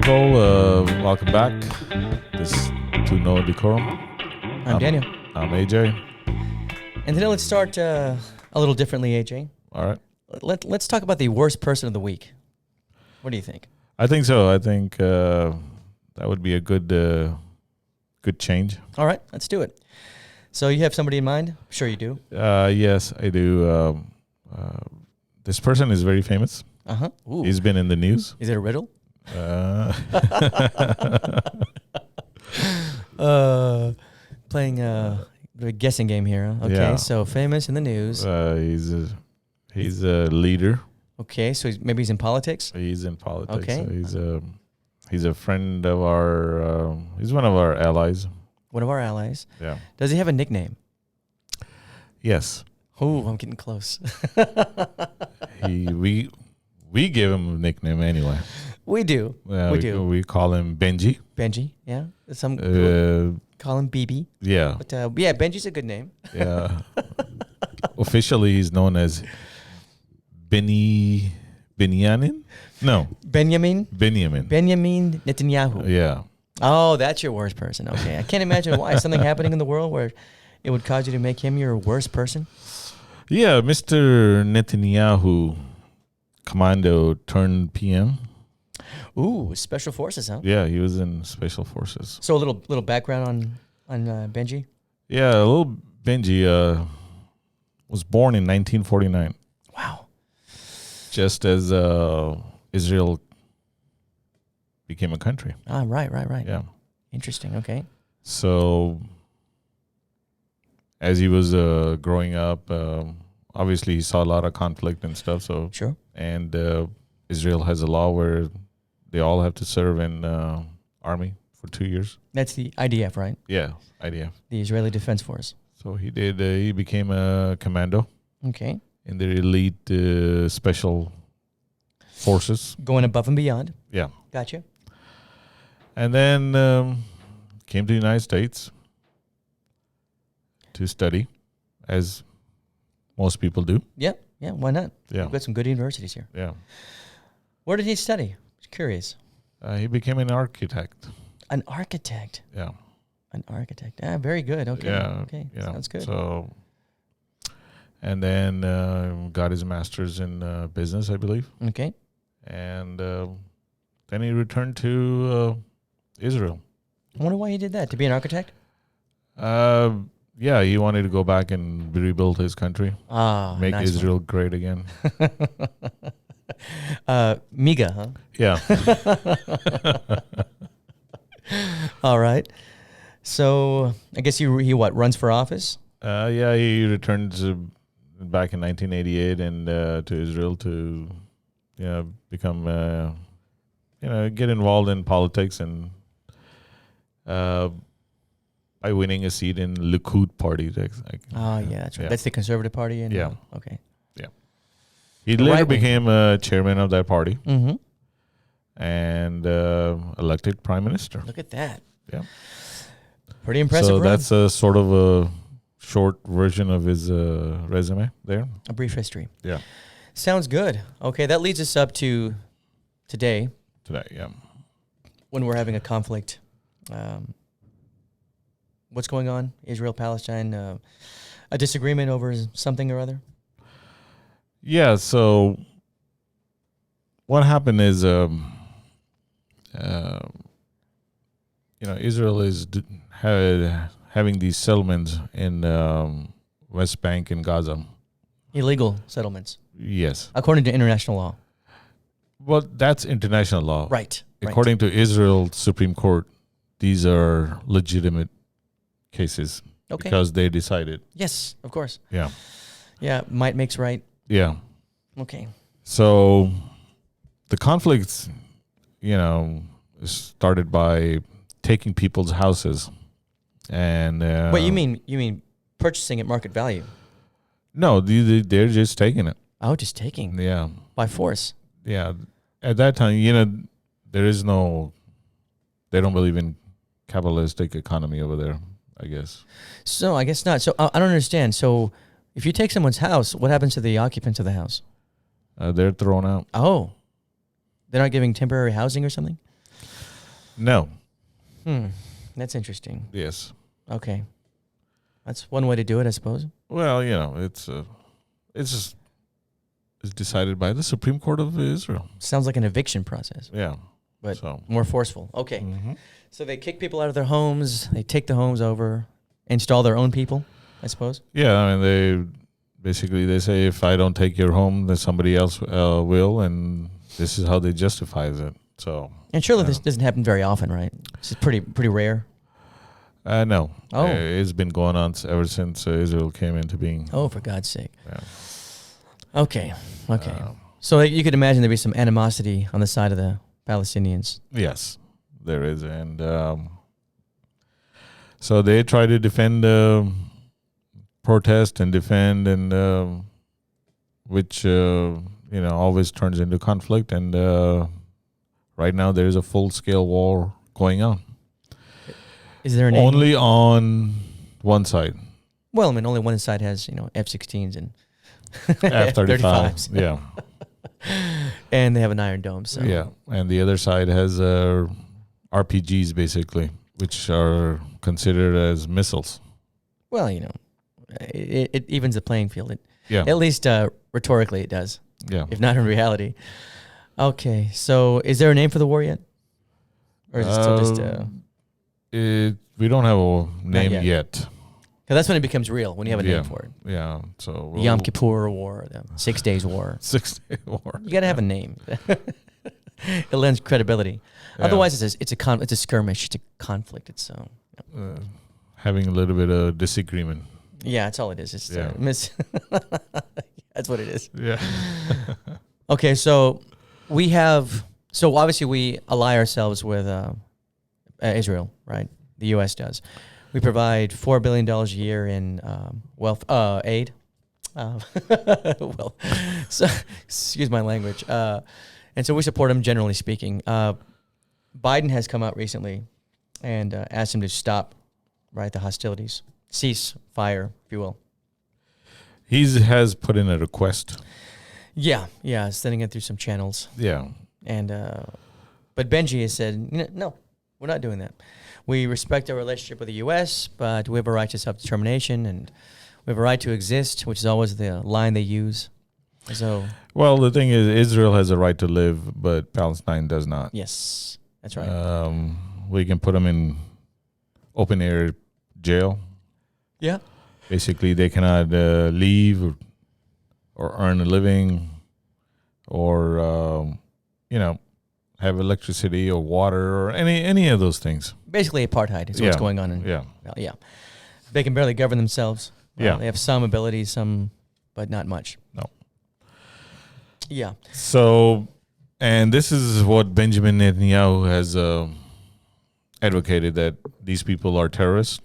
people. Welcome back. This is To Know Decorum. I'm Daniel. I'm AJ. And today let's start a little differently, AJ. All right. Let's talk about the worst person of the week. What do you think? I think so. I think that would be a good change. All right, let's do it. So you have somebody in mind? Sure you do. Yes, I do. This person is very famous. Uh-huh. Ooh. He's been in the news. Is it a riddle? Playing a guessing game here. Huh? Okay, Yeah. so famous in the news. He's a leader. Okay, so maybe he's in politics? He's in politics. Okay. So he's a friend of our. He's one of our allies. One of our allies. Yeah. Does he have a nickname? Yes. Oh, I'm getting close. We give him a nickname anyway. We do. We do. We call him Benji. Benji, yeah. Some call him BB. Yeah. But yeah, Benji's a good name. Yeah. Officially, he's known as Benjamin. No. Benjamin Netanyahu. Yeah. Oh, that's your worst person. Okay. I can't imagine why. Something happening in the world where it would cause you to make him your worst person? Yeah, Mr. Netanyahu, commando turned PM. Ooh, special forces, huh? Yeah, he was in special forces. So a little background on Benji? Yeah, a little Benji was born in 1949. Wow. Just as Israel became a country. Ah, right. Yeah. Interesting, okay. So as he was growing up, obviously he saw a lot of conflict and stuff. So Sure. And Israel has a law where they all have to serve in army for 2 years. That's the IDF, right? Yeah, IDF. The Israeli Defense Force. So he did. He became a commando Okay. in the elite special forces. Going above and beyond. Yeah. Gotcha. And then came to the United States to study, as most people do. Yeah, why not? Yeah. We've got some good universities here. Yeah. Where did he study? Just curious. He became an architect. An architect. Yeah. An architect. Ah, very good. Okay. Yeah. Okay. Yeah. Sounds good. So, and then got his master's in business, I believe. Okay. And then he returned to Israel. I wonder why he did that. To be an architect? Yeah, he wanted to go back and rebuild his country. Ah, Make nice Israel great again. Miga, huh? Yeah. All right. So I guess he what, runs for office? Yeah, he returned back in 1988 and to Israel to become get involved in politics and by winning a seat in Likud party. Oh, yeah, that's right. Yeah. That's the Conservative Party? Yeah. Okay. Yeah. He The later right wing. became chairman of that party Mm-hmm. and elected prime minister. Look at that. Yeah. Pretty impressive So run. that's a sort of a short version of his resume there. A brief history. Yeah. Sounds good. Okay, that leads us up to today Today, yeah. when we're having a conflict. What's going on? Israel, Palestine, a disagreement over something or other? Yeah, so what happened is, Israel is having these settlements in West Bank and Gaza. Illegal settlements, Yes. according to international law. Well, that's international law. Right. According to Israel's Supreme Court, these are legitimate cases Okay. because they decided. Yes, of course. Yeah. Yeah, might makes right. Yeah. Okay. So the conflicts, started by taking people's houses, and Wait, you mean purchasing at market value? No, they're just taking it. Oh, just taking Yeah, by force. yeah. At that time, there is no. They don't believe in capitalistic economy over there, I guess. So I guess not. So I don't understand. So if you take someone's house, what happens to the occupants of the house? They're thrown out. Oh, they're not giving temporary housing or something? No. That's interesting. Yes. Okay. That's one way to do it, I suppose. Well, it's just it's decided by the Supreme Court of Israel. Sounds like an eviction process, Yeah. but So. more forceful. Okay. Mm-hmm. So they kick people out of their homes. They take the homes over, install their own people, I suppose. Yeah, I mean, they say, if I don't take your home, then somebody else will, and this is how they justify it. So. And surely this doesn't happen very often, right? It's pretty rare. No. Oh. It's been going on ever since Israel came into being. Oh, for God's sake. Yeah. Okay. So you could imagine there'd be some animosity on the side of the Palestinians. Yes, there is, and so they try to defend, protest and defend, and which always turns into conflict. And right now, there is a full-scale war going on. Is there an name? Only on one side? Well, I mean, only one side has F-16s and F-35s. Yeah. And they have an Iron Dome. So Yeah, and the other side has RPGs, basically, which are considered as missiles. Well, it evens the playing field. Yeah. At least rhetorically it does, Yeah. if not in reality. Okay, so is there a name for the war yet? Or is it still just... we don't have a name yet. yet. Because that's when it becomes real, when you have a name for it. Yeah, so... The Yom Kippur War, the 6 Days War. 6 Day War. You got to have a name. It lends credibility. Yeah. Otherwise, it's a skirmish. It's a conflict. It's having a little bit of disagreement. Yeah, that's all it is. It's that's what it is. Yeah. Okay, so obviously we ally ourselves with Israel, right? The U.S. does. We provide $4 billion a year in aid. Well, so excuse my language. And so we support them, generally speaking. Biden has come out recently and asked him to stop, the hostilities, cease fire, if you will. He has put in a request. Yeah, sending it through some channels. Yeah. And but Benji has said, no, we're not doing that. We respect our relationship with the U.S., but we have a right to self-determination, and we have a right to exist, which is always the line they use. So, well, the thing is, Israel has a right to live, but Palestine does not. Yes, that's right. We can put them in open-air jail. Yeah. Basically, they cannot leave or earn a living or, have electricity or water or any of those things. Basically, apartheid is what's going on. Yeah. They can barely govern themselves. Yeah. They have some abilities, but not much. No. Yeah. So, and this is what Benjamin Netanyahu has advocated, that these people are terrorists,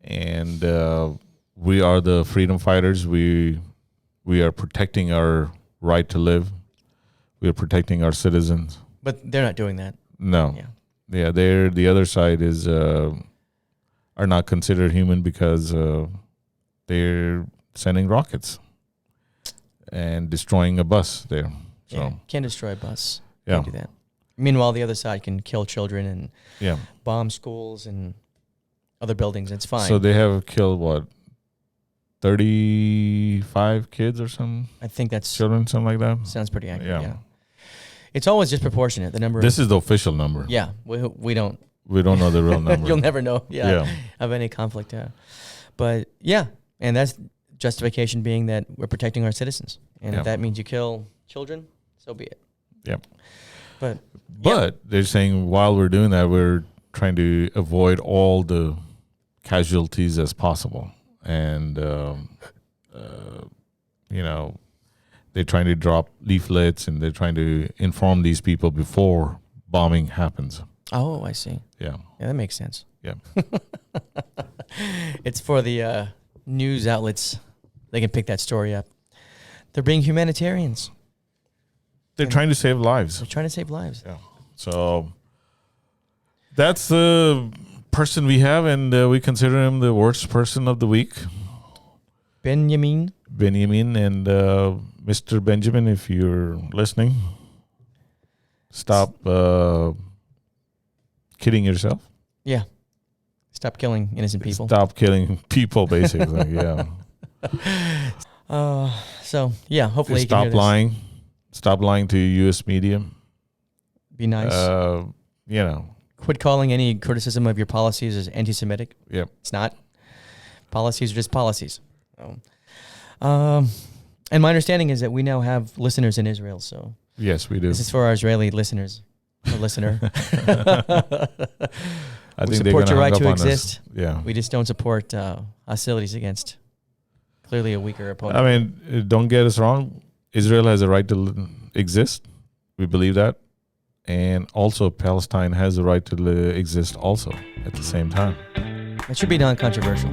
and we are the freedom fighters. We are protecting our right to live. We are protecting our citizens. But they're not doing that. No. Yeah. The other side is are not considered human because they're sending rockets and destroying a bus there. So Yeah, can't destroy a bus. Yeah. Can't do that. Meanwhile, the other side can kill children and bomb schools and other buildings. It's fine. So they have killed 35 kids or something? I think that's Children, something like that? sounds pretty accurate. Yeah. Yeah. It's always disproportionate. The number. This is the official number. Yeah, we don't. We don't know the real number. You'll never know. Of any conflict. But and that's justification being that we're protecting our citizens, and if that means you kill children, so be it. Yep. But they're saying while we're doing that, we're trying to avoid all the casualties as possible, and they're trying to drop leaflets and they're trying to inform these people before bombing happens. Oh, I see. Yeah, that makes sense. Yeah. It's for the news outlets. They can pick that story up. They're being humanitarians. They're trying to save lives. They're trying to save lives. Yeah. So that's the person we have, and we consider him the worst person of the week. Benjamin, and Mr. Benjamin, if you're listening, stop killing yourself. Yeah. Stop killing innocent people. Stop killing people, basically. Yeah. So yeah, hopefully you can Stop hear this. lying. Stop lying to U.S. media. Be nice. You know. Quit calling any criticism of your policies as anti-Semitic. Yeah. It's not. Policies are just policies. So, and my understanding is that we now have listeners in Israel. So Yes, we do. this is for our Israeli listeners. Or listener. I We think they're support gonna your right hang to up on us. exist. Yeah. We just don't support hostilities against clearly a weaker opponent. I mean, don't get us wrong. Israel has a right to exist. We believe that. And also Palestine has a right to exist also at the same time. It should be non-controversial.